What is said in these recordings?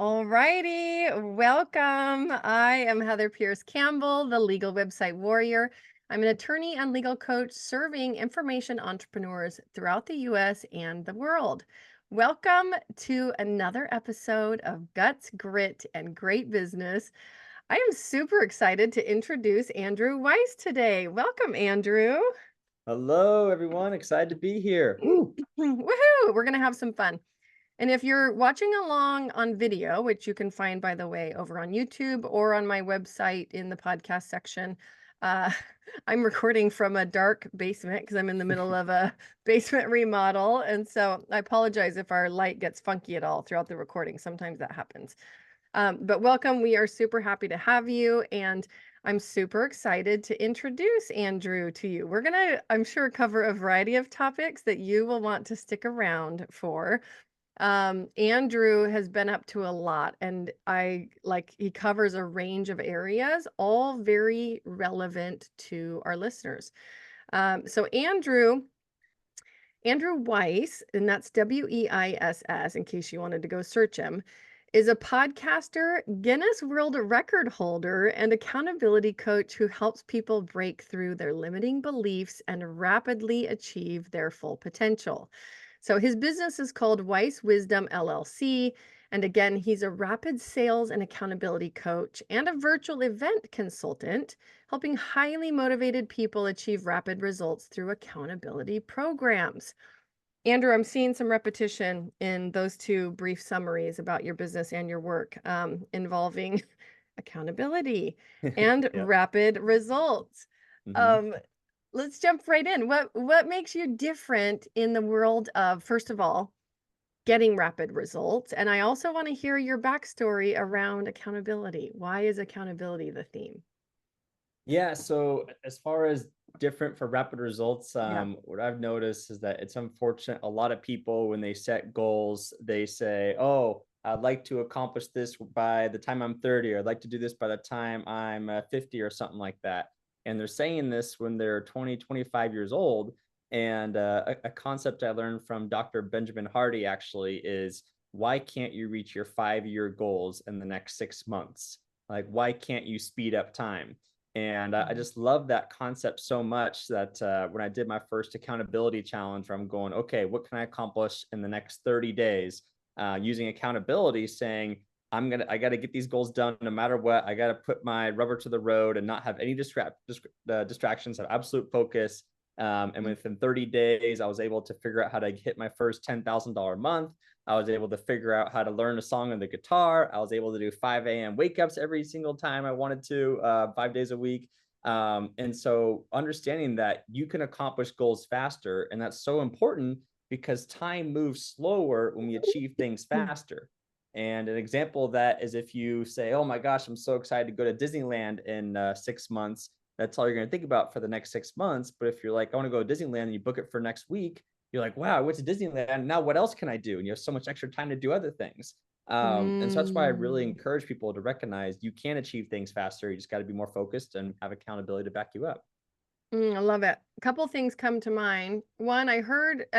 All righty, welcome. I am Heather Pierce Campbell, the legal website warrior. I'm an attorney and legal coach serving information entrepreneurs throughout the US and the world. Welcome to another episode of Guts, Grit, and Great Business. I am super excited to introduce Andrew Weiss today. Welcome, Andrew. Hello, everyone. Excited to be here. Woo. Woohoo! We're going to have some fun. And if you're watching along on video, which you can find, by the way, over on YouTube or on my website in the podcast section, uh, I'm recording from a dark basement because I'm in the middle of a basement remodel. And so I apologize if our light gets funky at all throughout the recording. Sometimes that happens. But welcome. We are super happy to have you. And I'm super excited to introduce Andrew to you. We're going to, I'm sure, cover a variety of topics that you will want to stick around for. Andrew has been up to a lot, and he covers a range of areas, all very relevant to our listeners. So Andrew Weiss, and that's Weiss, in case you wanted to go search him, is a podcaster, Guinness World Record holder, and accountability coach who helps people break through their limiting beliefs and rapidly achieve their full potential. So his business is called Weiss Wisdom LLC. And again, he's a rapid sales and accountability coach and a virtual event consultant, helping highly motivated people achieve rapid results through accountability programs. Andrew, I'm seeing some repetition in those two brief summaries about your business and your work involving accountability and Yeah. rapid results. hmm Um, let's jump right in. What makes you different in the world of, first of all, getting rapid results? And I also want to hear your backstory around accountability. Why is accountability the theme? Yeah. So, as far as different for rapid results, Yeah. what I've noticed is that it's unfortunate. A lot of people, when they set goals, they say, "Oh, I'd like to accomplish this by the time I'm 30, or I'd like to do this by the time I'm 50, or something like that." And they're saying this when they're 20, 25 years old. And a concept I learned from Dr. Benjamin Hardy actually is, why can't you reach your 5-year goals in the next 6 months? Like, why can't you speed up time? And I Mhm. just love that concept so much that when I did my first accountability challenge, where I'm going, okay, what can I accomplish in the next 30 days using accountability, saying, I got to get these goals done no matter what. I got to put my rubber to the road and not have any distractions, have absolute focus. And within 30 days, I was able to figure out how to hit my first $10,000 month. I was able to figure out how to learn a song on the guitar. I was able to do 5 a.m. wake ups every single time I wanted to, 5 days a week. And so understanding that you can accomplish goals faster, and that's so important because time moves slower when we achieve things faster. And an example of that is if you say, "Oh my gosh, I'm so excited to go to Disneyland in 6 months." That's all you're going to think about for the next 6 months. But if you're like, "I want to go to Disneyland," and you book it for next week, you're like, wow, I went to Disneyland. Now what else can I do? And you have so much extra time to do other things. And so that's why I really Mm. encourage people to recognize you can achieve things faster. You just got to be more focused and have accountability to back you up. I love it. A couple things come to mind. One, I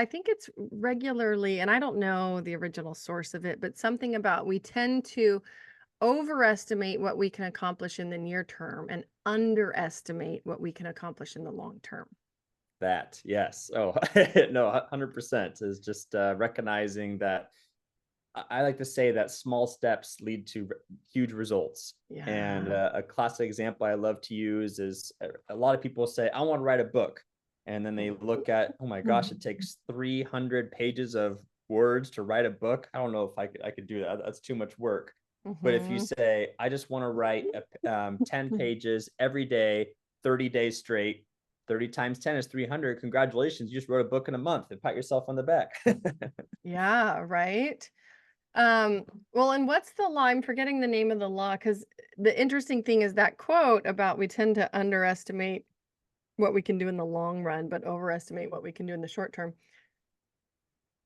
think it's regularly, and I don't know the original source of it, but something about we tend to overestimate what we can accomplish in the near term and underestimate what we can accomplish in the long term. That, yes. Oh, no, 100% is just recognizing that I like to say that small steps lead to huge results. And Yeah. a classic example I love to use is a lot of people say, I want to write a book. And then they look at, oh my gosh, it takes 300 pages of words to write a book. I don't know if I could do that. That's too much work. But if you Mm-hmm. say, I just want to write 10 pages every day, 30 days straight, 30 times 10 is 300. Congratulations. You just wrote a book in a month, and pat yourself on the back. Yeah, right. Um, well, and what's the law? I'm forgetting the name of the law because the interesting thing is that quote about we tend to underestimate what we can do in the long run, but overestimate what we can do in the short term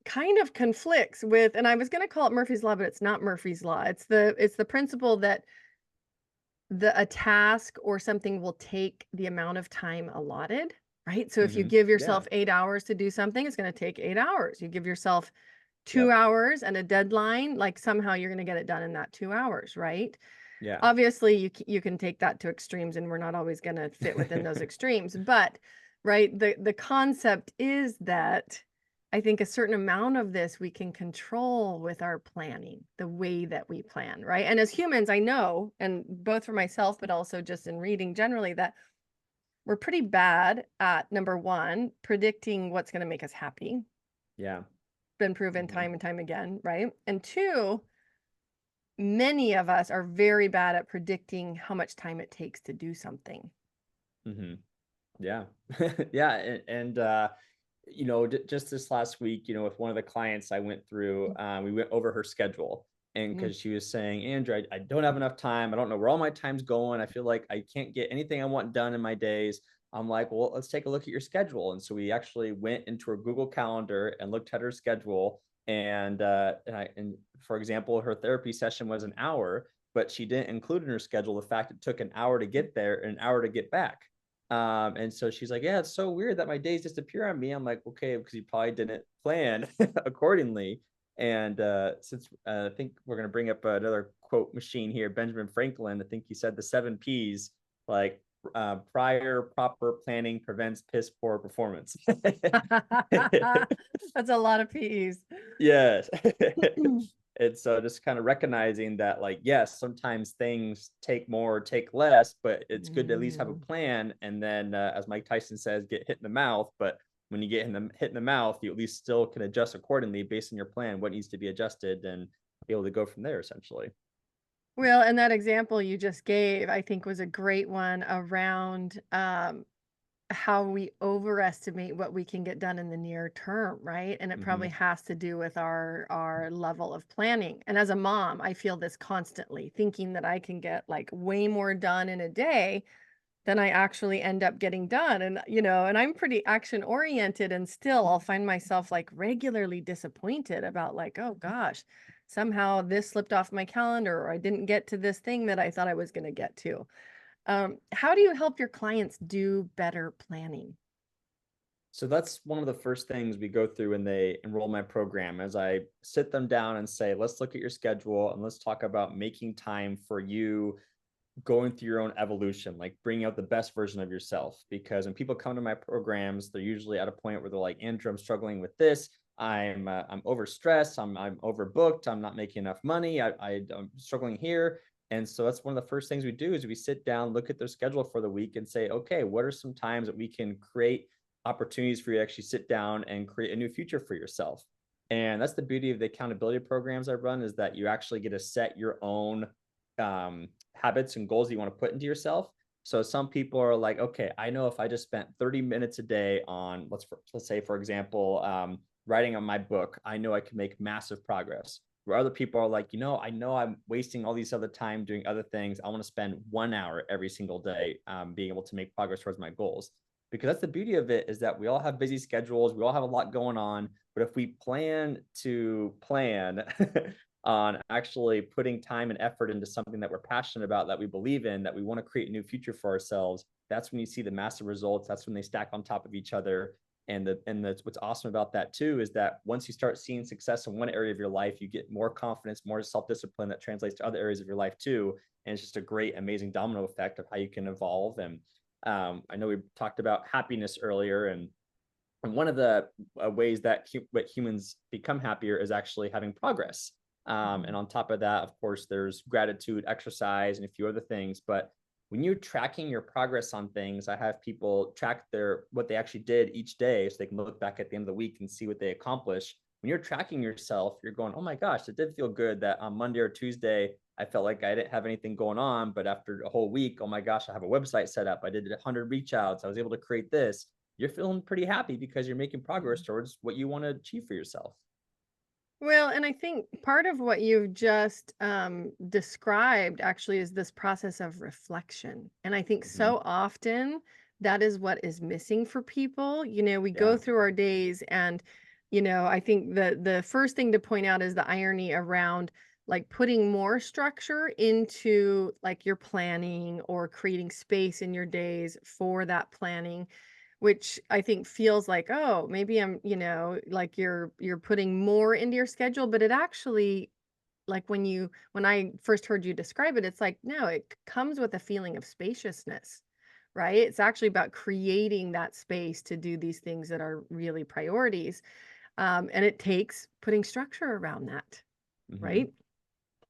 kind of conflicts with, and I was going to call it Murphy's law, but it's not Murphy's law. It's the principle that a task or something will take the amount of time allotted, right? So if you give Yeah. yourself 8 hours to do something, it's going to take 8 hours. You give yourself 2 Yep. hours and a deadline, like somehow you're going to get it done in that 2 hours, right? Yeah. Obviously, you can take that to extremes, and we're not always going to fit within those extremes, but right, the concept is that I think a certain amount of this we can control with our planning, the way that we plan, right? And as humans, I know, and both for myself, but also just in reading generally, that we're pretty bad at number one, predicting what's going to make us happy. Yeah. Been proven Hmm. time and time again, right? And two, many of us are very bad at predicting how much time it takes to do something. Hmm. Yeah. Yeah. Just this last week, with one of the clients I went through, we went over her schedule. And Mm. because she was saying, Andrew, I don't have enough time. I don't know where all my time's going. I feel like I can't get anything I want done in my days. I'm like, well, let's take a look at your schedule. And so we actually went into her Google Calendar and looked at her schedule. And for example, her therapy session was an hour, but she didn't include in her schedule the fact it took an hour to get there and an hour to get back. And so she's like, yeah, it's so weird that my days disappear on me. I'm like, okay, because you probably didn't plan accordingly. And since I think we're going to bring up another quote machine here, Benjamin Franklin, I think he said the 7 P's, like prior proper planning prevents piss poor performance. That's a lot of P's. Yes. And so just kind of recognizing that, like, yes, sometimes things take more, take less, but it's good to at least have a Mm. plan. And then, as Mike Tyson says, get hit in the mouth. But when you get hit in the mouth, you at least still can adjust accordingly based on your plan, what needs to be adjusted, and be able to go from there, essentially. Well, and that example you just gave, I think, was a great one around how we overestimate what we can get done in the near term, right? And it probably Hmm. has to do with our level of planning. And as a mom, I feel this constantly, thinking that I can get like way more done in a day than I actually end up getting done. And and I'm pretty action oriented, and still I'll find myself like regularly disappointed about like, oh gosh, somehow this slipped off my calendar, or I didn't get to this thing that I thought I was going to get to. How do you help your clients do better planning? So that's one of the first things we go through when they enroll in my program, as I sit them down and say, let's look at your schedule and let's talk about making time for you going through your own evolution, like bringing out the best version of yourself. Because when people come to my programs, they're usually at a point where they're like, Andrew, I'm struggling with this. I'm overstressed. I'm overbooked. I'm not making enough money. I'm struggling here. And so that's one of the first things we do is we sit down, look at their schedule for the week and say, okay, what are some times that we can create opportunities for you to actually sit down and create a new future for yourself? And that's the beauty of the accountability programs I run, is that you actually get to set your own habits and goals that you want to put into yourself. So some people are like, okay, I know if I just spent 30 minutes a day on, let's say, for example, writing on my book, I know I can make massive progress. Where other people are like, I know I'm wasting all these other time doing other things. I want to spend 1 hour every single day being able to make progress towards my goals. Because that's the beauty of it, is that we all have busy schedules. We all have a lot going on. But if we plan to plan on actually putting time and effort into something that we're passionate about, that we believe in, that we want to create a new future for ourselves, that's when you see the massive results. That's when they stack on top of each other. And what's awesome about that too is that once you start seeing success in one area of your life, you get more confidence, more self-discipline that translates to other areas of your life too. And it's just a great, amazing domino effect of how you can evolve. And I know we talked about happiness earlier, and one of the ways that what humans become happier is actually having progress. And Mhm. on top of that, of course, there's gratitude, exercise, and a few other things. But when you're tracking your progress on things, I have people track what they actually did each day, so they can look back at the end of the week and see what they accomplished. When you're tracking yourself, you're going, oh my gosh, it did feel good that on Monday or Tuesday, I felt like I didn't have anything going on. But after a whole week, oh my gosh, I have a website set up. I did 100 reach outs. I was able to create this. You're feeling pretty happy because you're making progress towards what you want to achieve for yourself. Well, and I think part of what you've just described actually is this process of reflection. And I think Hmm. so often that is what is missing for people. We go Yeah. through our days, and I think the first thing to point out is the irony around like putting more structure into like your planning or creating space in your days for that planning, which I think feels like, oh, maybe I'm, like you're putting more into your schedule, but it actually, like when I first heard you describe it, it's like, no, it comes with a feeling of spaciousness, right? It's actually about creating that space to do these things that are really priorities. And it takes putting structure around that, Hmm. right?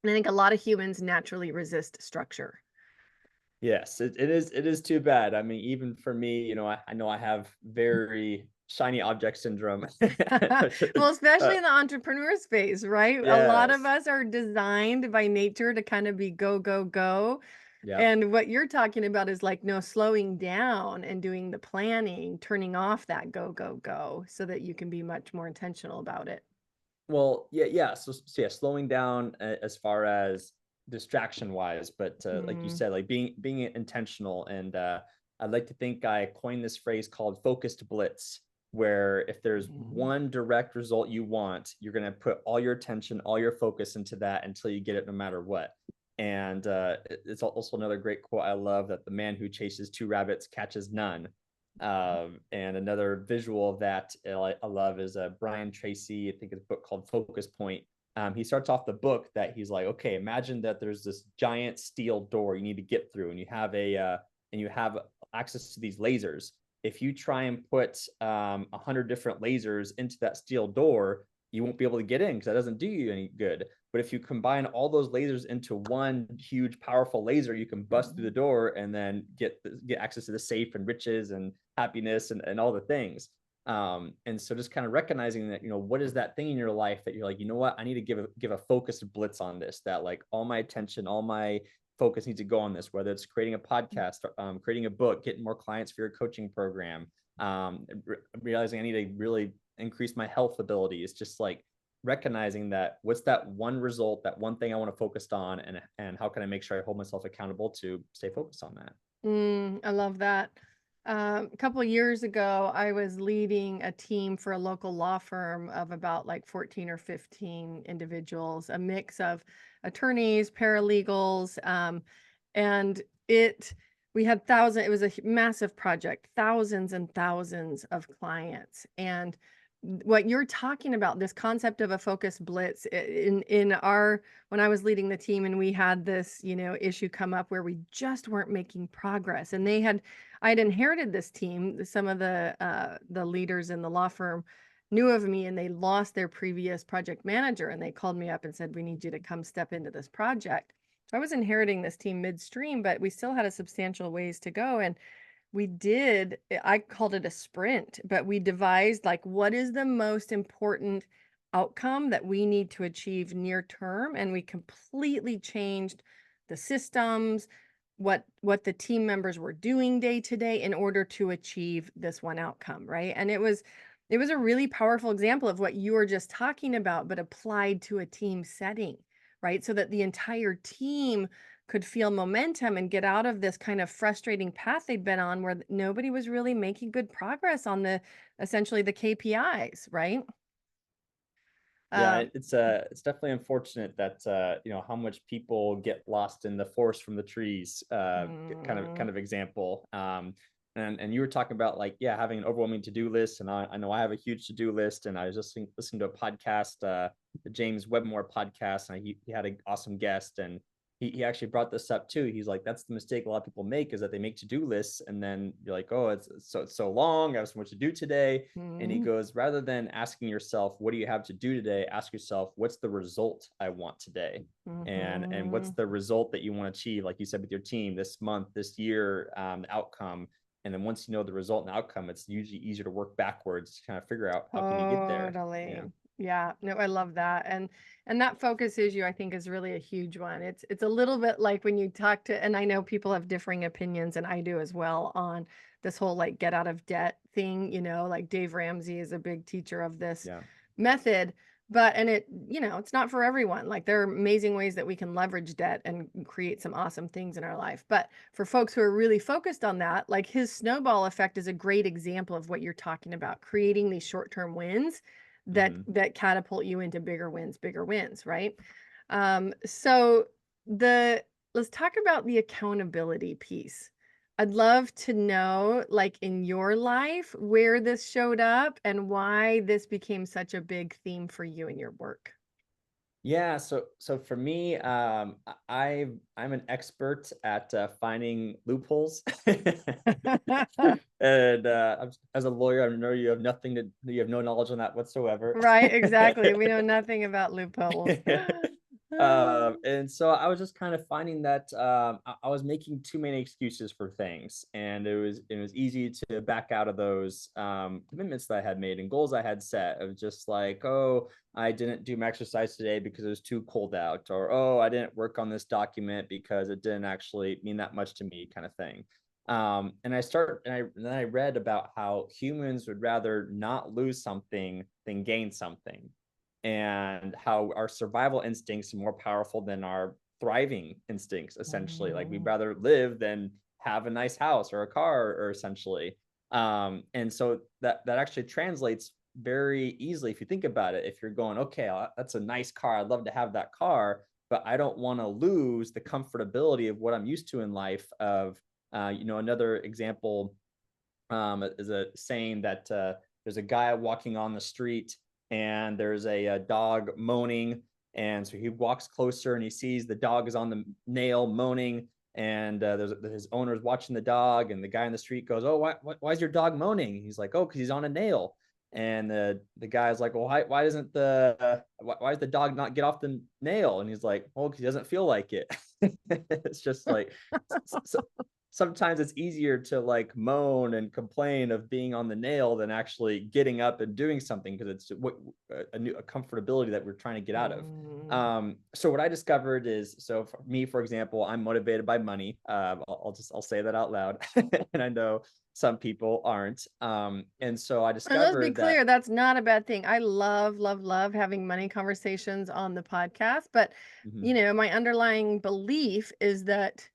And I think a lot of humans naturally resist structure. Yes, it is too bad. I mean, even for me, I know I have very shiny object syndrome. Well, especially Uh, in the entrepreneur space, right? A lot of yes. us are designed by nature to kind of be go, go, go. Yep. And what you're talking about is like, no, slowing down and doing the planning, turning off that go, go, go so that you can be much more intentional about it. Well, yeah, yeah. So yeah, slowing down as far as distraction wise, but like you Mm, said, like being intentional. And I'd like to think I coined this phrase called focused blitz, where if there's mhm. one direct result you want, you're going to put all your attention, all your focus into that until you get it, no matter what. And it's also another great quote I love, that the man who chases two rabbits catches none. And another visual of that I love is Brian Tracy, I think his book called Focus Point. He starts off the book that he's like, okay, imagine that there's this giant steel door you need to get through, and you have access to these lasers. If you try and put 100 different lasers into that steel door, you won't be able to get in because that doesn't do you any good. But if you combine all those lasers into one huge, powerful laser, you can bust through the Mhm. door and then get access to the safe and riches and happiness and all the things. And so just kind of recognizing that, what is that thing in your life that you're like, you know what, I need to give a focused blitz on this, that like all my attention, all my focus needs to go on this, whether it's creating a podcast, creating a book, getting more clients for your coaching program, realizing I need to really increase my health abilities, just like recognizing that what's that one result, that one thing I want to focus on, and how can I make sure I hold myself accountable to stay focused on that. I love that. A couple of years ago, I was leading a team for a local law firm of about like 14 or 15 individuals, a mix of attorneys, paralegals, and we had it was a massive project, thousands and thousands of clients. And what you're talking about, this concept of a focused blitz when I was leading the team and we had this, issue come up where we just weren't making progress. And I'd inherited this team. Some of the leaders in the law firm knew of me and they lost their previous project manager and they called me up and said, we need you to come step into this project. So I was inheriting this team midstream, but we still had a substantial ways to go. And I called it a sprint, but we devised like what is the most important outcome that we need to achieve near term, and we completely changed the systems, what the team members were doing day to day in order to achieve this one outcome, right? And it was a really powerful example of what you were just talking about, but applied to a team setting, right? So that the entire team could feel momentum and get out of this kind of frustrating path they'd been on where nobody was really making good progress on essentially the KPIs, right? Yeah, Um, it's definitely unfortunate that how much people get lost in the forest from the trees kind mm, of example. And you were talking about, like, yeah, having an overwhelming to-do list, and I know I have a huge to-do list, and I was just listening to a podcast, the James Wedmore podcast, and he had an awesome guest, and he actually brought this up too. He's like, that's the mistake a lot of people make, is that they make to-do lists and then you're like, oh, it's so long, I have so much to do today. And he mm, goes, rather than asking yourself, what do you have to do today? Ask yourself, what's the result I want today? And what's mhm. the result that you want to achieve, like you said, with your team this month, this year, outcome. And then once you know the result and outcome, it's usually easier to work backwards to kind of figure out how can you get there. Yeah. Totally. Yeah, no, I love that. And that focus issue I think is really a huge one. It's a little bit like when you talk to, and I know people have differing opinions and I do as well on this whole like get out of debt thing, like Dave Ramsey is a big teacher of this Yeah. method, but and it's not for everyone. Like there are amazing ways that we can leverage debt and create some awesome things in our life. But for folks who are really focused on that, like his snowball effect is a great example of what you're talking about, creating these short-term wins that Mm-hmm. that catapult you into bigger wins, right? So the let's talk about the accountability piece I'd love to know, like, in your life, where this showed up and why this became such a big theme for you in your work. Yeah, so for me, I'm an expert at finding loopholes, and as a lawyer, I know you have no knowledge on that whatsoever. Right, exactly. We know nothing about loopholes. And so I was just kind of finding that I was making too many excuses for things, and it was easy to back out of those commitments that I had made and goals I had set of just like, oh, I didn't do my exercise today because it was too cold out, or oh, I didn't work on this document because it didn't actually mean that much to me, kind of thing. And then I read about how humans would rather not lose something than gain something, and how our survival instincts are more powerful than our thriving instincts, essentially. Like we'd Mm. rather live than have a nice house or a car, or essentially. And so that actually translates very easily if you think about it. If you're going, okay, that's a nice car, I'd love to have that car, but I don't want to lose the comfortability of what I'm used to in life. Another example is a saying that there's a guy walking on the street, and there's a dog moaning. And so he walks closer and he sees the dog is on the nail moaning. And his owner is watching the dog, and the guy in the street goes, "Oh, why is your dog moaning?" He's like, "Oh, because he's on a nail." And the guy's like, "Well, why doesn't why does the dog not get off the nail?" And he's like, "Oh, because he doesn't feel like it." It's just like, so, sometimes it's easier to like moan and complain of being on the nail than actually getting up and doing something, because it's what a comfortability that we're trying to get out of. Mm. So what I discovered is, so for me, for example, I'm motivated by money. I'll say that out loud, and I know some people aren't. And so I And let's be discovered that. clear, that's not a bad thing. I love, love, love having money conversations on the podcast. But, Mhm. my underlying belief is that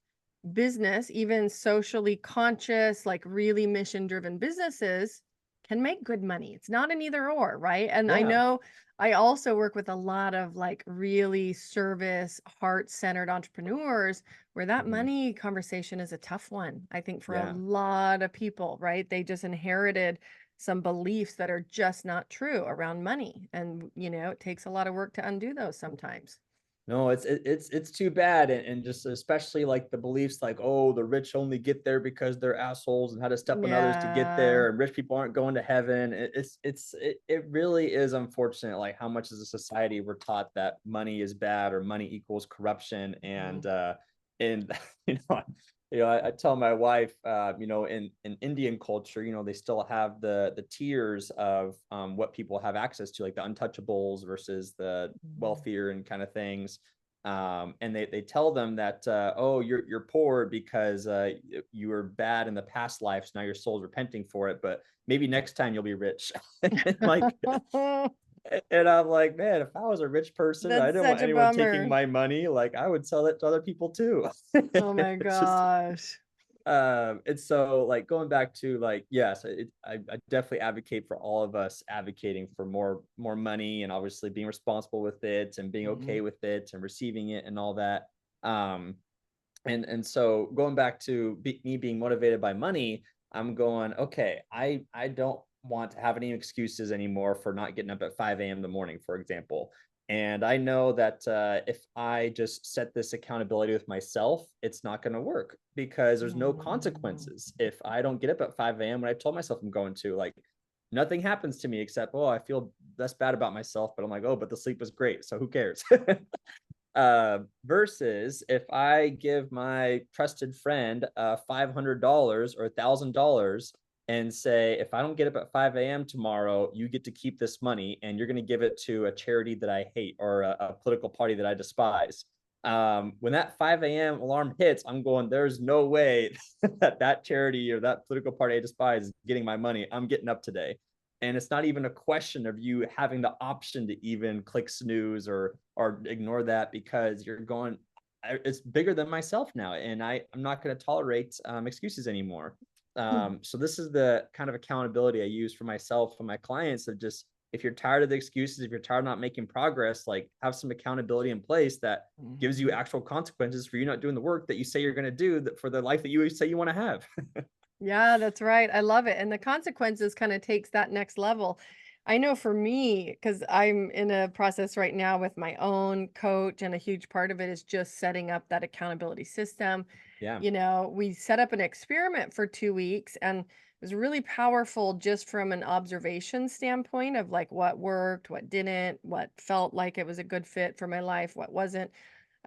business, even socially conscious, like really mission driven businesses, can make good money. It's not an either or, right? And I Yeah. know I also work with a lot of like really service, heart centered entrepreneurs where that Mhm. money conversation is a tough one. I think for a Yeah. lot of people, right? They just inherited some beliefs that are just not true around money. And, it takes a lot of work to undo those sometimes. No, it's too bad, and just especially like the beliefs like, oh, the rich only get there because they're assholes and how to step on others to get Yeah. there, and rich people aren't going to heaven. It really is unfortunate, like how much as a society we're taught that money is bad or money equals corruption. Mhm. And you know, I tell my wife, in Indian culture, they still have the tiers of what people have access to, like the untouchables versus the Mhm. wealthier and kind of things. And they tell them that, oh, you're poor because you were bad in the past life, so now your soul's repenting for it, but maybe next time you'll be rich. like and I'm like, man, if I was a rich person, I That's didn't want such a anyone taking bummer. my money, like I would sell it to other people too. Oh my It's just gosh. and so like going back to like, yes, I definitely advocate for all of us advocating for more money, and obviously being responsible with it and being okay Mhm. with it and receiving it and all that. um and so going back to me being motivated by money, I'm going, okay, I don't want to have any excuses anymore for not getting up at 5 a.m. in the morning, for example. And I know that if I just set this accountability with myself, it's not going to work because there's no Mm. consequences if I don't get up at 5 a.m. when I told myself I'm going to. Like, nothing happens to me except, oh, I feel less bad about myself, but I'm like, oh, but the sleep was great, so who cares? Versus if I give my trusted friend $500 or $1,000 and say, if I don't get up at 5 a.m. tomorrow, you get to keep this money and you're going to give it to a charity that I hate, or a political party that I despise. When that 5 a.m. alarm hits, I'm going, there's no way that charity or that political party I despise is getting my money. I'm getting up today. And it's not even a question of you having the option to even click snooze or ignore that, because you're going, it's bigger than myself now, and I'm not going to tolerate excuses anymore. So this is the kind of accountability I use for myself and my clients, of just, if you're tired of the excuses, if you're tired of not making progress, like have some accountability in place that gives you Mhm. actual consequences for you not doing the work that you say you're going to do that for the life that you say you want to have. Yeah, that's right. I love it. And the consequences kind of takes that next level. I know for me, because I'm in a process right now with my own coach, and a huge part of it is just setting up that accountability system. Yeah. We set up an experiment for 2 weeks, and it was really powerful just from an observation standpoint of like what worked, what didn't, what felt like it was a good fit for my life, what wasn't.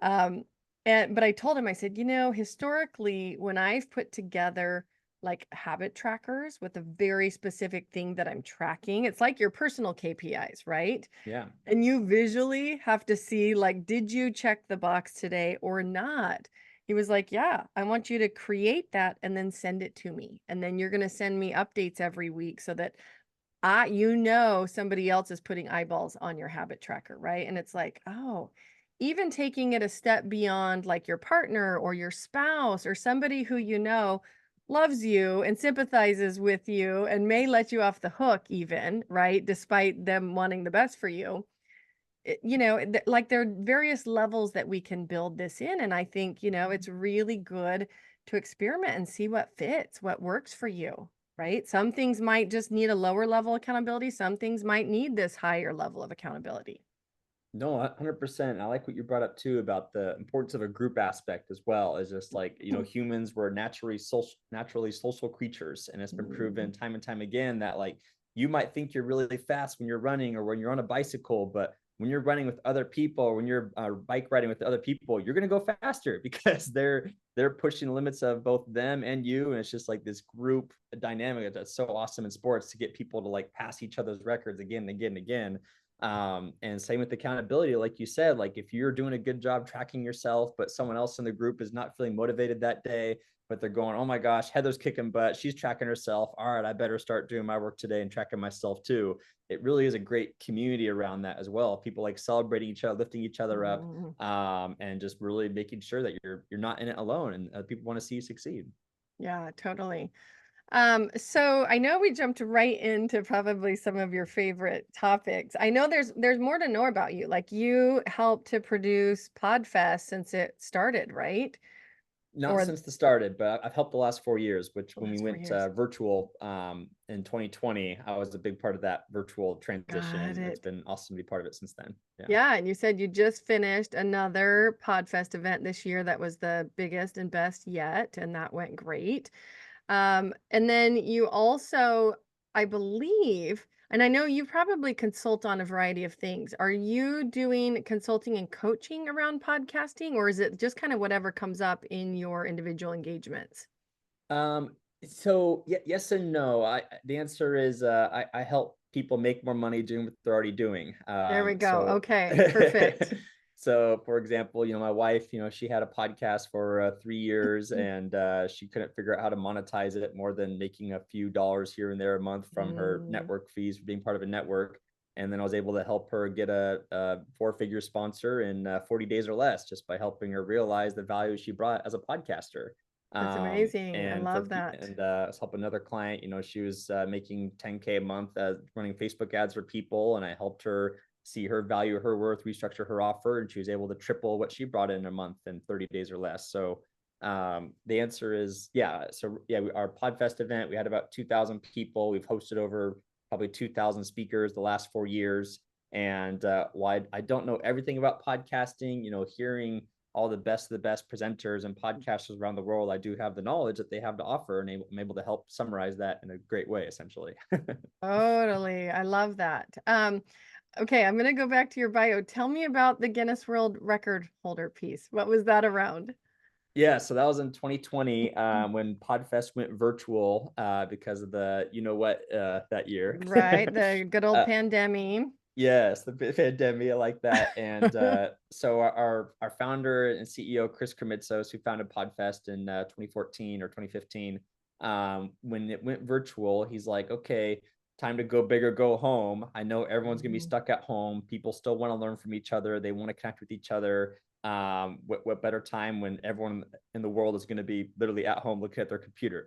Um, but I told him, I said, historically, when I've put together like habit trackers with a very specific thing that I'm tracking, it's like your personal KPIs, right? Yeah. And you visually have to see, like, did you check the box today or not? He was like, yeah, I want you to create that and then send it to me. And then you're going to send me updates every week so that somebody else is putting eyeballs on your habit tracker, right? And it's like, oh, even taking it a step beyond like your partner or your spouse or somebody who loves you and sympathizes with you and may let you off the hook even, right? Despite them wanting the best for you. Like there are various levels that we can build this in. And I think, it's really good to experiment and see what fits, what works for you, right? Some things might just need a lower level accountability. Some things might need this higher level of accountability. No, 100%. I like what you brought up too about the importance of a group aspect as well. Is just like, humans were naturally social creatures. And it's been proven Mhm. time and time again that like you might think you're really fast when you're running or when you're on a bicycle, but when you're running with other people, or when you're bike riding with other people, you're going to go faster because they're pushing the limits of both them and you. And it's just like this group dynamic that's so awesome in sports to get people to like pass each other's records again and again and again. And same with accountability, like you said, like if you're doing a good job tracking yourself but someone else in the group is not feeling motivated that day, but they're going, oh my gosh, Heather's kicking butt, she's tracking herself, all right, I better start doing my work today and tracking myself too. It really is a great community around that as well, people like celebrating each other, lifting each other up, Mhm. and just really making sure that you're not in it alone, and people want to see you succeed. Yeah, totally. So I know we jumped right into probably some of your favorite topics. I know there's more to know about you. Like you helped to produce Podfest since it started, right? Not Or since the started, but I've helped the last 4 years, which the when we last 4 went years. virtual in 2020, I was a big part of that virtual transition, Got and it's it. been awesome to be part of it since then. Yeah. Yeah, and you said you just finished another Podfest event this year that was the biggest and best yet, and that went great. And then you also, I believe, and I know you probably consult on a variety of things. Are you doing consulting and coaching around podcasting, or is it just kind of whatever comes up in your individual engagements? Um, so yes and no. The answer is I help people make more money doing what they're already doing. There we go. So Okay, perfect. so for example, my wife, she had a podcast for 3 years, and she couldn't figure out how to monetize it more than making a few dollars here and there a month from her Mm, network fees for being part of a network. And then I was able to help her get a four-figure sponsor in 40 days or less, just by helping her realize the value she brought as a podcaster. that's amazing. I And love that. let's help another client, she was making 10K a month running Facebook ads for people, and I helped her see her value, her worth, restructure her offer, and she was able to triple what she brought in a month in 30 days or less. So the answer is yeah. So yeah, our Podfest event, we had about 2,000 people. We've hosted over probably 2,000 speakers the last 4 years. And while I don't know everything about podcasting, hearing all the best of the best presenters and podcasters around the world, I do have the knowledge that they have to offer, and I'm able to help summarize that in a great way, essentially. Totally. I love that. Okay, I'm gonna go back to your bio. Tell me about the Guinness World Record holder piece. What was that around? Yeah, so that was in 2020 when Podfest went virtual because of the that year. Right, the good old uh, pandemic. yes, the pandemic like that. And so our founder and CEO Chris Krimitsos, who founded Podfest in 2014 or 2015, when it went virtual, he's like, okay, time to go big or go home. I know everyone's gonna be Mhm. stuck at home. People still want to learn from each other. They want to connect with each other. What better time when everyone in the world is going to be literally at home looking at their computer?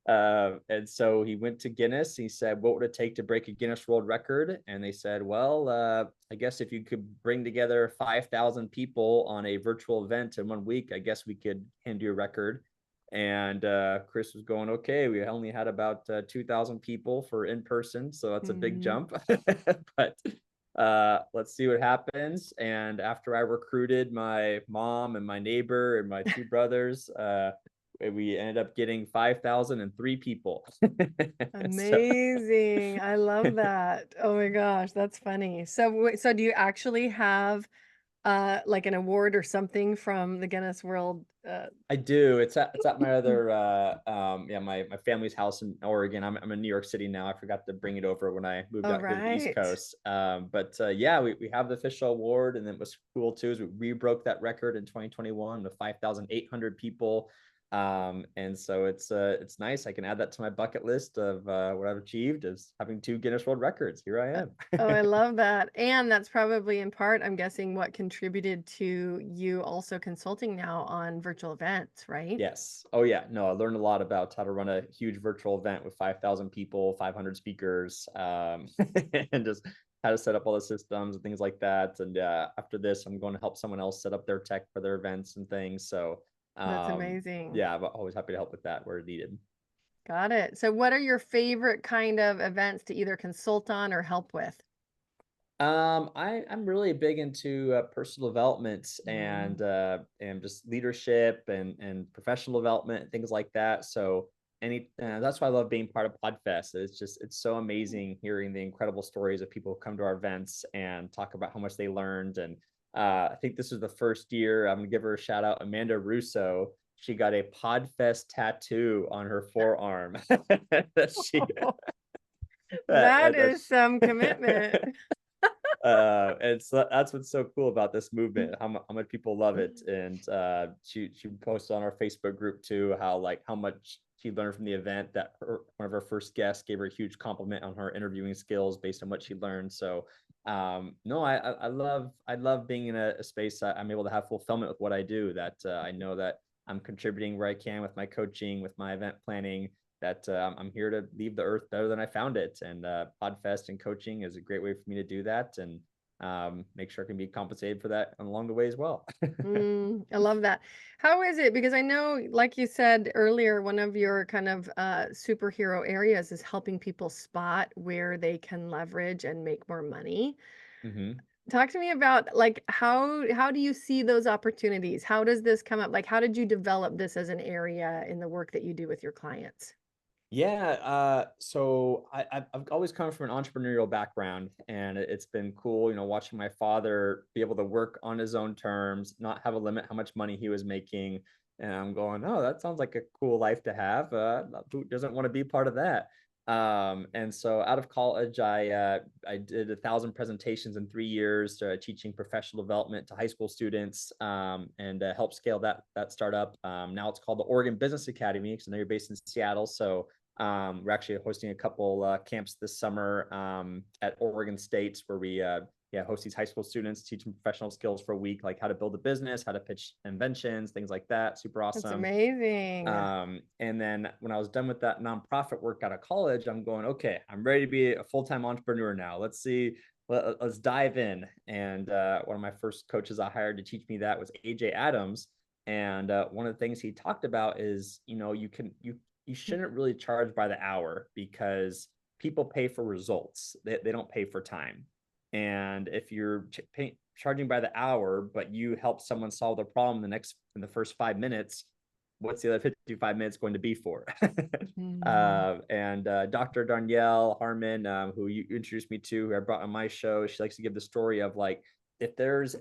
And so he went to Guinness. He said, "What would it take to break a Guinness World Record?" And they said, "Well, I guess if you could bring together 5,000 people on a virtual event in 1 week, I guess we could hand you a record." And Chris was going, "Okay, we only had about 2,000 people for in person, so that's a big Mhm. jump." But let's see what happens. And after I recruited my mom and my neighbor and my two brothers, we ended up getting 5,003 people. So Amazing. I love that. Oh my gosh, that's funny. So so do you actually have like an award or something from the Guinness World I do. It's at my other yeah, my family's house in Oregon. I'm in New York City now. I forgot to bring it over when I moved All out here to the East right. Coast. But yeah, we have the official award, and then what's cool too is we broke that record in 2021 with 5,800 people. And so it's nice. I can add that to my bucket list of what I've achieved is having two Guinness World Records. Here I am. Oh, I love that. And that's probably in part, I'm guessing, what contributed to you also consulting now on virtual events, right? Yes. Oh, yeah. No, I learned a lot about how to run a huge virtual event with 5,000 people, 500 speakers, and just how to set up all the systems and things like that. And after this, I'm going to help someone else set up their tech for their events and things. So, That's amazing. yeah, I'm always happy to help with that where needed. Got it. So what are your favorite kind of events to either consult on or help with? I'm really big into personal development Mm. and just leadership and professional development, things like that. So that's why I love being part of Podfest. It's so amazing hearing the incredible stories of people who come to our events and talk about how much they learned. And I think this is the first year. I'm gonna give her a shout out, Amanda Russo. She got a Podfest tattoo on her forearm. that she That that is some commitment. and so that's what's so cool about this movement, how much people love it. And she posted on our Facebook group too how like how much she learned from the event, that one of her first guests gave her a huge compliment on her interviewing skills based on what she learned. So no, I love being in a space that I'm able to have fulfillment with what I do, that I know that I'm contributing where I can with my coaching, with my event planning, that I'm here to leave the earth better than I found it. And Podfest and coaching is a great way for me to do that, and make sure I can be compensated for that along the way as well. I love that. How is it? Because I know, like you said earlier, one of your kind of superhero areas is helping people spot where they can leverage and make more money. hmm Talk to me about like how do you see those opportunities? How does this come up? Like how did you develop this as an area in the work that you do with your clients? Yeah, so I've always come from an entrepreneurial background, and it's been cool, watching my father be able to work on his own terms, not have a limit how much money he was making. And I'm going, oh, that sounds like a cool life to have. Who doesn't want to be part of that? And so out of college, I did 1,000 presentations in 3 years, teaching professional development to high school students, and helped scale that startup. Now it's called the Oregon Business Academy, because I know you're based in Seattle, so we're actually hosting a couple camps this summer at Oregon State, where we yeah, host these high school students, teach them professional skills for a week, like how to build a business, how to pitch inventions, things like that. Super That's awesome. amazing. And then when I was done with that nonprofit work out of college, I'm going, okay, I'm ready to be a full-time entrepreneur now. Let's see, let's dive in. And one of my first coaches I hired to teach me that was AJ Adams. And one of the things he talked about is, you shouldn't really charge by the hour, because people pay for results. They don't pay for time. And if you're charging by the hour, but you help someone solve their problem in the first 5 minutes, what's the other 55 minutes going to be for? Mm. And Dr. Danielle Harmon, who you introduced me to, who I brought on my show, she likes to give the story of like, if there's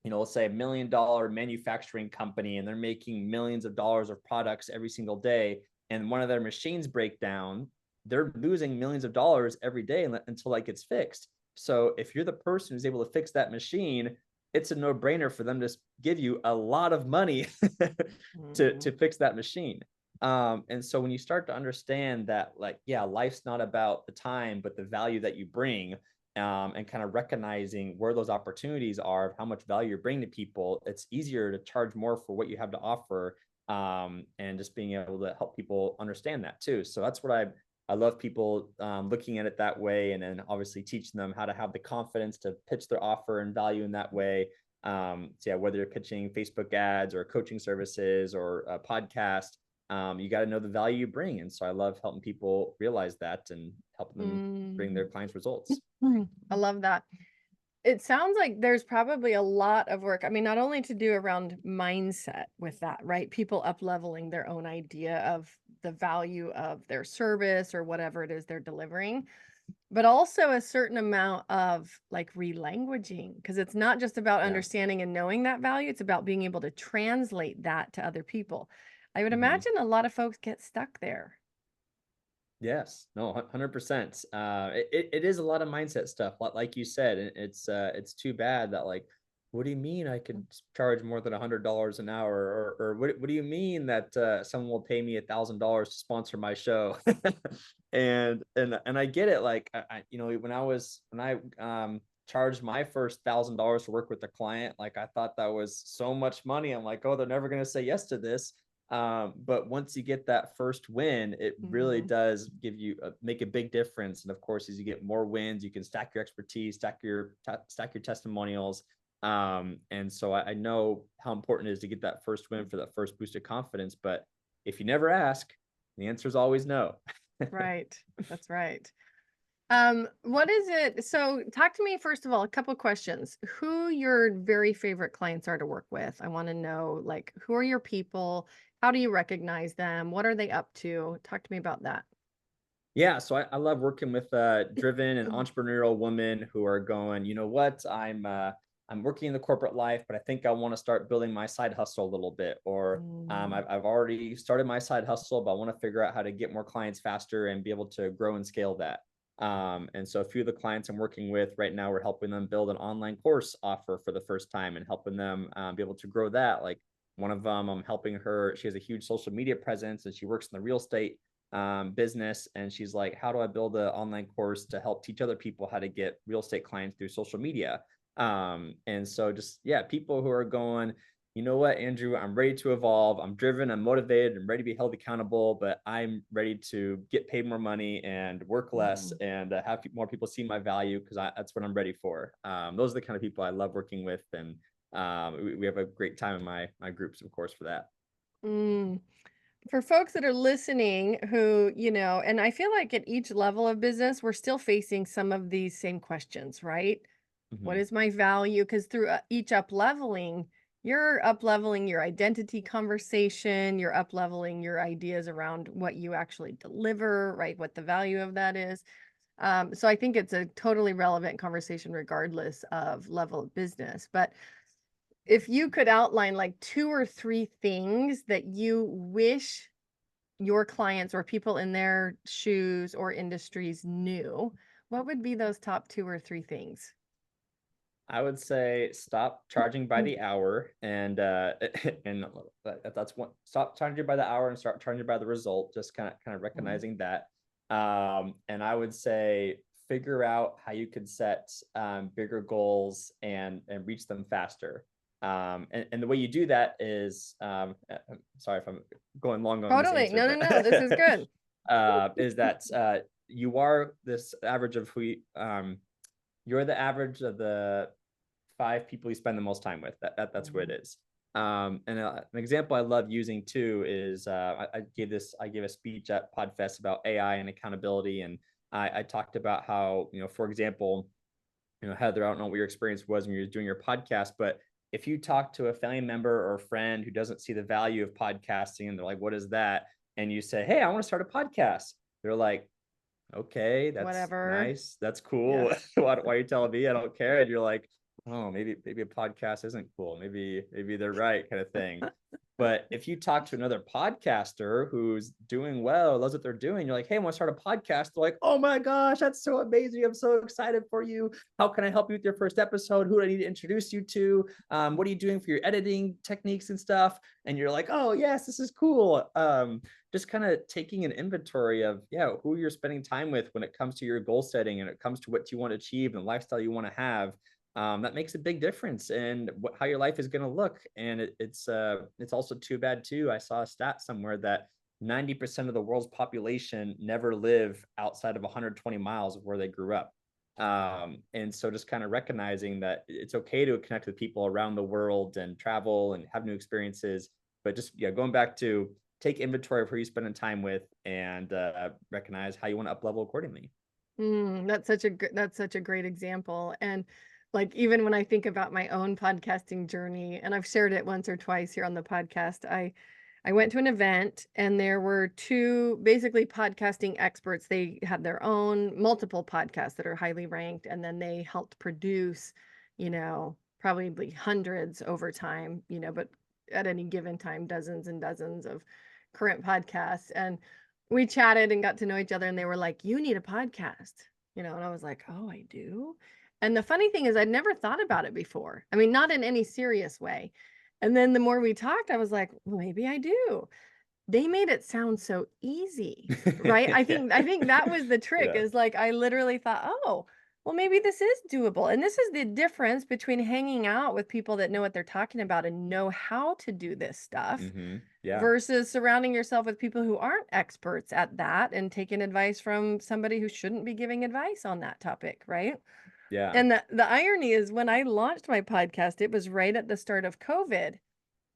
let's say $1 million manufacturing company, and they're making millions of dollars of products every single day, and one of their machines break down, they're losing millions of dollars every day until that gets fixed. So if you're the person who's able to fix that machine, it's a no-brainer for them to give you a lot of money to Mm. fix that machine. And so when you start to understand that, like, yeah, life's not about the time, but the value that you bring, and kind of recognizing where those opportunities are, of how much value you're bringing to people, it's easier to charge more for what you have to offer. and just being able to help people understand that too. So that's what I love people looking at it that way, and then obviously teaching them how to have the confidence to pitch their offer and value in that way. So yeah, whether you're pitching Facebook ads or coaching services or a podcast, you got to know the value you bring. And so I love helping people realize that and helping them bring Mm. their clients results. I love that. It sounds like there's probably a lot of work. I mean, not only to do around mindset with that, right? People up leveling their own idea of the value of their service or whatever it is they're delivering, but also a certain amount of like relanguaging, because it's not just about Yeah. understanding and knowing that value, it's about being able to translate that to other people. I would Mhm. imagine a lot of folks get stuck there. Yes, no, 100%. It is a lot of mindset stuff. Like you said, it's too bad that like, what do you mean I could charge more than $100 an hour, or what do you mean that someone will pay me $1,000 to sponsor my show? And I get it. Like when I charged my first $1,000 to work with a client, like I thought that was so much money. I'm like, oh, they're never gonna say yes to this. But once you get that first win, it really Mhm. does give you make a big difference. And of course, as you get more wins, you can stack your expertise, stack your testimonials. And so I know how important it is to get that first win for that first boost of confidence. But if you never ask, the answer is always no. Right. That's right. What is it? So talk to me first of all, a couple questions. Who your very favorite clients are to work with? I want to know like who are your people? How do you recognize them? What are they up to? Talk to me about that. Yeah, so I love working with driven and entrepreneurial women who are going, you know what, I'm working in the corporate life, but I think I want to start building my side hustle a little bit, or Mm, I've already started my side hustle, but I want to figure out how to get more clients faster and be able to grow and scale that. And so a few of the clients I'm working with right now, we're helping them build an online course offer for the first time and helping them be able to grow that. Like one of them, I'm helping her. She has a huge social media presence and she works in the real estate business, and she's like, how do I build an online course to help teach other people how to get real estate clients through social media? And so just, yeah, people who are going, you know what, Andrew, I'm ready to evolve, I'm driven, I'm motivated, I'm ready to be held accountable, but I'm ready to get paid more money and work less mm, and have more people see my value, because that's what I'm ready for. Those are the kind of people I love working with, and we have a great time in my groups, of course, for that. mm. For folks that are listening who, and I feel like at each level of business, we're still facing some of these same questions, right? What Mhm. is my value? Because through each up leveling, you're up leveling your identity conversation, you're up leveling your ideas around what you actually deliver, right? What the value of that is. So I think it's a totally relevant conversation regardless of level of business. But if you could outline like two or three things that you wish your clients or people in their shoes or industries knew, what would be those top two or three things? I would say stop charging by the hour, and and that's one. Stop charging by the hour and start charging by the result. Just kind of Mhm. recognizing that. And I would say figure out how you could set bigger goals and reach them faster. And the way you do that is sorry if I'm going long on this Totally. answer, No, no, but no. This is good. is that you are this average of you're the average of the 5 people you spend the most time with. That's what Mhm. it is. And an example I love using too is I gave a speech at Podfest about AI and accountability, and I talked about how, for example, Heather, I don't know what your experience was when you were doing your podcast, but if you talk to a family member or a friend who doesn't see the value of podcasting and they're like, what is that? And you say, hey, I want to start a podcast. They're like, okay, that's Whatever. nice. That's Yeah. cool. Why are you telling me? I don't care. And you're like, oh, maybe a podcast isn't cool. Maybe they're right, kind of thing. But if you talk to another podcaster who's doing well, loves what they're doing, you're like, hey, I want to start a podcast. They're like, oh my gosh, that's so amazing. I'm so excited for you. How can I help you with your first episode? Who do I need to introduce you to? What are you doing for your editing techniques and stuff? And you're like, oh yes, this is cool. Just kind of taking an inventory of, yeah, who you're spending time with when it comes to your goal setting and it comes to what you want to achieve and the lifestyle you want to have. that makes a big difference in how your life is going to look. And it's also too bad too. I saw a stat somewhere that 90% of the world's population never live outside of 120 miles of where they grew up. And so just kind of recognizing that it's okay to connect with people around the world and travel and have new experiences, but just, yeah, going back to take inventory of who you're spending time with, and recognize how you want to up level accordingly. That's such a great example. And like even when I think about my own podcasting journey, and I've shared it once or twice here on the podcast, I went to an event and there were two basically podcasting experts. They had their own multiple podcasts that are highly ranked, and then they helped produce, probably hundreds over time, but at any given time, dozens and dozens of current podcasts. And we chatted and got to know each other, and they were like, "You need a podcast," and I was like, "Oh, I do." And the funny thing is, I'd never thought about it before. I mean, not in any serious way. And then the more we talked, I was like, well, maybe I do. They made it sound so easy, right? I Yeah. think I think that was the trick, Yeah. is like I literally thought, "Oh, well, maybe this is doable." And this is the difference between hanging out with people that know what they're talking about and know how to do this stuff Yeah. versus surrounding yourself with people who aren't experts at that and taking advice from somebody who shouldn't be giving advice on that topic, right? Yeah. And the irony is when I launched my podcast, it was right at the start of COVID.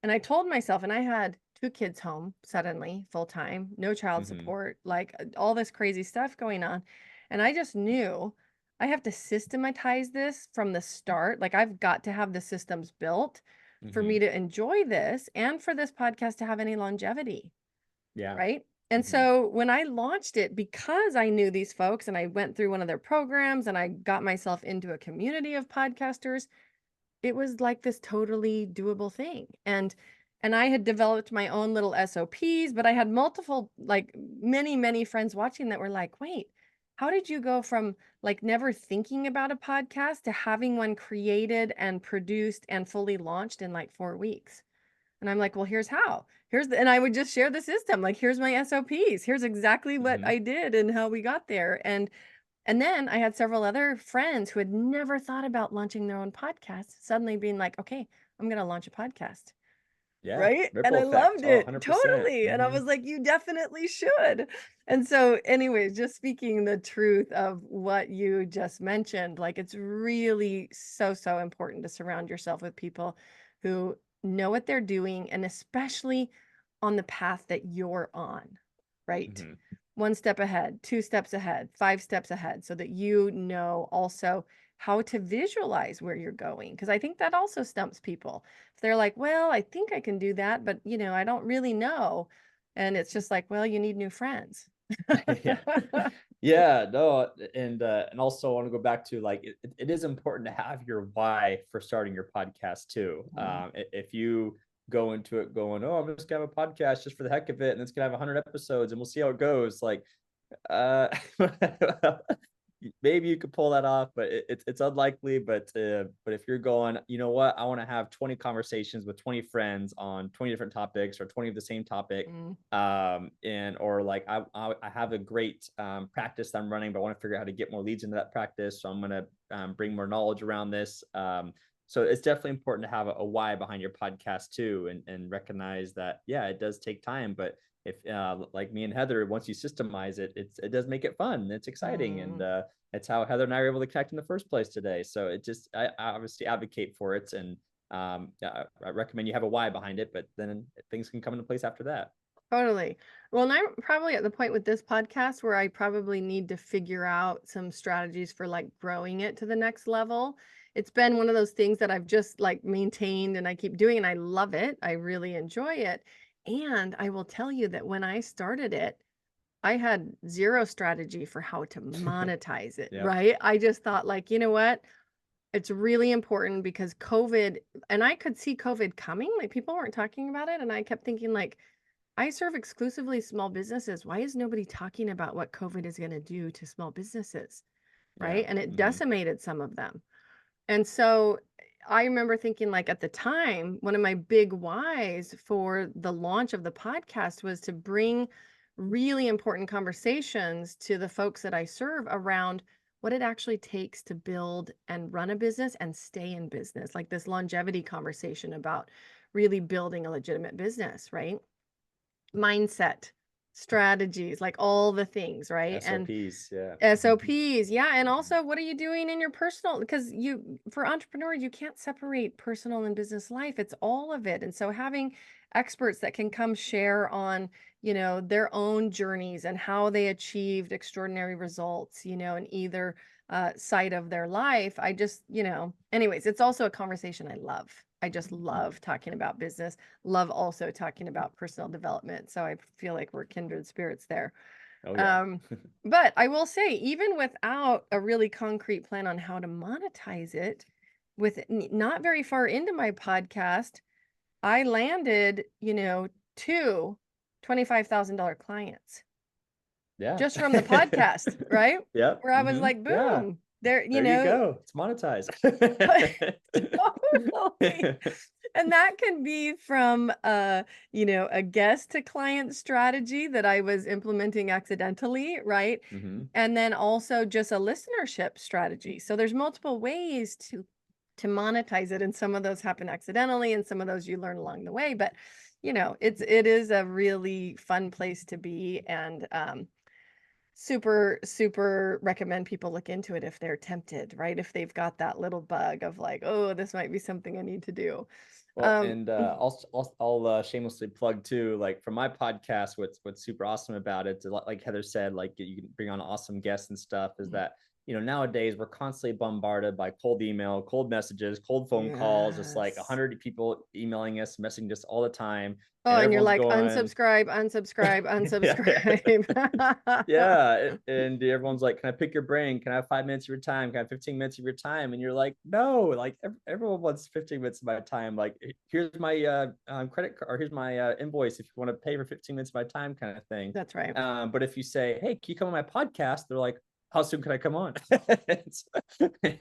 And I told myself, and I had two kids home suddenly, full time, no child hmm support, like all this crazy stuff going on. And I just knew I have to systematize this from the start. Like I've got to have the systems built for hmm me to enjoy this and for this podcast to have any longevity. Yeah. Right. And hmm so when I launched it, because I knew these folks and I went through one of their programs and I got myself into a community of podcasters, it was like this totally doable thing. And I had developed my own little SOPs, but I had multiple, like many, many friends watching that were like, wait, how did you go from like never thinking about a podcast to having one created and produced and fully launched in like 4 weeks? And I'm like, well, here's how. And I would just share the system. Like, here's my SOPs. Here's exactly what hmm I did and how we got there. And then I had several other friends who had never thought about launching their own podcast suddenly being like, okay, I'm going to launch a podcast. Yeah. Right. And Ripple I effect. loved Oh, it 100%. totally. And I was like, you definitely should. And so, anyways, just speaking the truth of what you just mentioned, like it's really so, so important to surround yourself with people who know what they're doing, and especially on the path that you're on, right? hmm One step ahead, two steps ahead, five steps ahead, so that you know also how to visualize where you're going. Because I think that also stumps people. If they're like, well, I think I can do that, but I don't really know. And it's just like, well, you need new friends. Yeah. Yeah, no, and also I want to go back to like it is important to have your why for starting your podcast too. Mhm. If you go into it going, oh, I'm just gonna have a podcast just for the heck of it, and it's gonna have 100 episodes, and we'll see how it goes. Like, uh, maybe you could pull that off, but it's unlikely. But if you're going, you know what, I want to have 20 conversations with 20 friends on 20 different topics or 20 of the same topic, Mm. and or like I have a great practice that I'm running, but I want to figure out how to get more leads into that practice, so I'm going to bring more knowledge around this. So it's definitely important to have a why behind your podcast too, and recognize that, yeah, it does take time, but if like me and Heather, once you systemize it, it does make it fun. It's exciting, and Mm. it's how Heather and I were able to connect in the first place today. So I obviously advocate for it, and yeah, I recommend you have a why behind it, but then things can come into place after that. Totally. Well, and I'm probably at the point with this podcast where I probably need to figure out some strategies for like growing it to the next level. It's been one of those things that I've just like maintained and I keep doing, and I love it. I really enjoy it. And I will tell you that when I started it, I had zero strategy for how to monetize it, Yep. right? I just thought like, you know what? It's really important because COVID, and I could see COVID coming, like people weren't talking about it. And I kept thinking like, I serve exclusively small businesses. Why is nobody talking about what COVID is going to do to small businesses? Yeah. Right. And it hmm decimated some of them. And so I remember thinking, like, at the time, one of my big whys for the launch of the podcast was to bring really important conversations to the folks that I serve around what it actually takes to build and run a business and stay in business, like this longevity conversation about really building a legitimate business, right? Mindset, strategies, like all the things, right? And SOPs, yeah. SOPs, yeah, and also what are you doing in your personal, because you, for entrepreneurs, you can't separate personal and business life. It's all of it. And so having experts that can come share on, their own journeys and how they achieved extraordinary results, in either side of their life. I just, anyways, it's also a conversation I love. I just love talking about business, love also talking about personal development. So I feel like we're kindred spirits there. Oh yeah. Um, but I will say, even without a really concrete plan on how to monetize it, with not very far into my podcast, I landed, two $25,000 clients Yeah. just from the podcast, right? Yep. Where I was like, Yeah. boom, there, There you go. It's monetized. totally. And that can be from a guest to client strategy that I was implementing accidentally, right? hmm And then also just a listenership strategy. So there's multiple ways to monetize it, and some of those happen accidentally and some of those you learn along the way, but it is a really fun place to be, and super, super recommend people look into it if they're tempted, right? If they've got that little bug of like, oh, this might be something I need to do. Well, Um, and I'll shamelessly plug too, like for my podcast, what's super awesome about it, like Heather said, like you can bring on awesome guests and stuff, is that nowadays we're constantly bombarded by cold email, cold messages, cold phone calls, just like yes. 100 people emailing us, messaging us all the time, Oh, and and you're everyone's like, going, unsubscribe, unsubscribe, yeah, unsubscribe. yeah, and everyone's like, "Can I pick your brain? Can I have 5 minutes of your time? Can I have 15 minutes of your time?" And you're like, "No, like everyone wants 15 minutes of my time. Like, here's my credit card, or here's my invoice if you want to pay for 15 minutes of my time, kind of thing." That's right. But if you say, "Hey, can you come on my podcast?" They're like, "How soon can I come on?"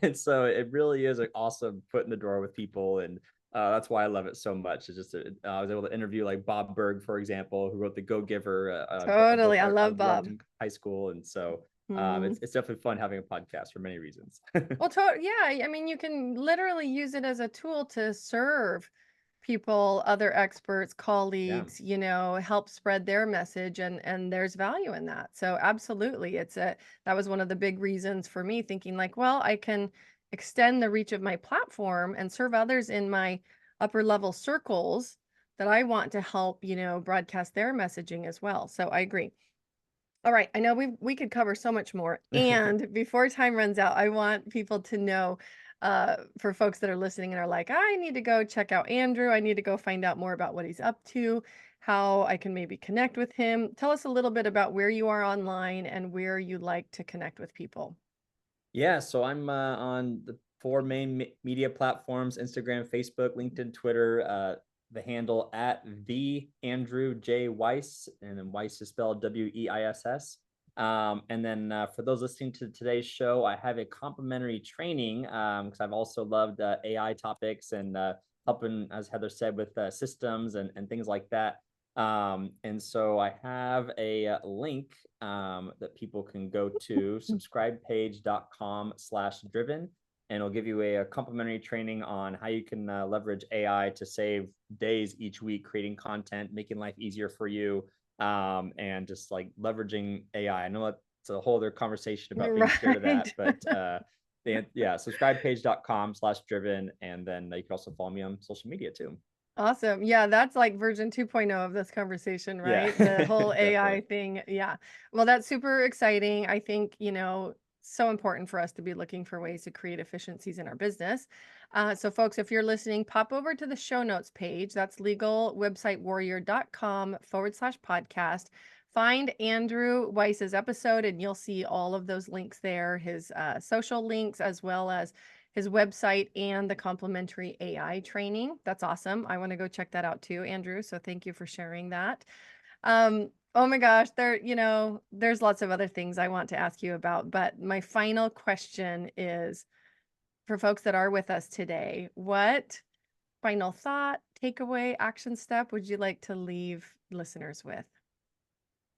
and so it really is an awesome foot in the door with people, and that's why I love it so much. It's just I was able to interview like Bob Berg, for example, who wrote The Go Giver, a book Totally. I I love loved Bob. in high school, and so Mhm. it's definitely fun having a podcast for many reasons. Well, yeah, I mean, you can literally use it as a tool to serve people, other experts, Yeah. colleagues, help spread their message, and there's value in that. So absolutely, that was one of the big reasons for me thinking like, well, I can extend the reach of my platform and serve others in my upper level circles that I want to help, broadcast their messaging as well. So I agree. All right, I know we could cover so much more. And before time runs out, I want people to know, for folks that are listening and are like, I need to go check out Andrew. I need to go find out more about what he's up to, how I can maybe connect with him. Tell us a little bit about where you are online and where you like to connect with people. Yeah, so I'm on the four main media platforms: Instagram, Facebook, LinkedIn, Twitter. The handle at the Andrew J Weiss, and then Weiss is spelled Weiss. And then for those listening to today's show, I have a complimentary training because I've also loved AI topics and helping, as Heather said, with systems and things like that. And so I have a link that people can go to, subscribepage.com/driven, and it'll give you a complimentary training on how you can leverage AI to save days each week creating content, making life easier for you, and just like leveraging AI. I know that's a whole other conversation about being scared of that, Right. but yeah, subscribepage.com/driven, and then you can also follow me on social media too. Awesome. Yeah, that's like version 2.0 of this conversation, Yeah, right? The whole AI definitely. thing. Yeah. Well, that's super exciting. I think, so important for us to be looking for ways to create efficiencies in our business. So, folks, if you're listening, pop over to the show notes page. That's legalwebsitewarrior.com/podcast. Find Andrew Weiss's episode, and you'll see all of those links there, his social links, as well as his website and the complimentary AI training. That's awesome. I want to go check that out too, Andrew. So thank you for sharing that. Oh my gosh, there's lots of other things I want to ask you about, but my final question is for folks that are with us today, what final thought, takeaway, action step would you like to leave listeners with?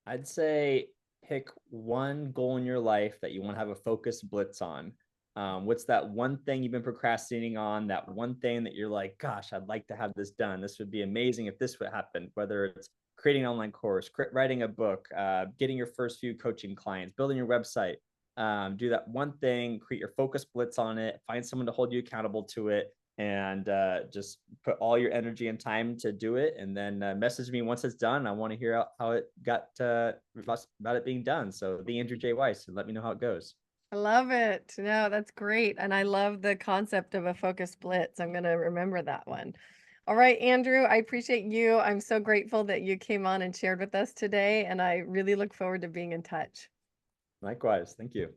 I'd say pick one goal in your life that you want to have a focus blitz on. What's that one thing you've been procrastinating on? That one thing that you're like, gosh, I'd like to have this done. This would be amazing if this would happen. Whether it's creating an online course, writing a book, getting your first few coaching clients, building your website. Do that one thing, create your focus blitz on it, find someone to hold you accountable to it, and just put all your energy and time to do it. And then message me once it's done. I want to hear how it got about it being done. So the Andrew J. Weiss, and let me know how it goes. I love it. No, that's great. And I love the concept of a focus blitz. I'm going to remember that one. All right, Andrew, I appreciate you. I'm so grateful that you came on and shared with us today. And I really look forward to being in touch. Likewise. Thank you.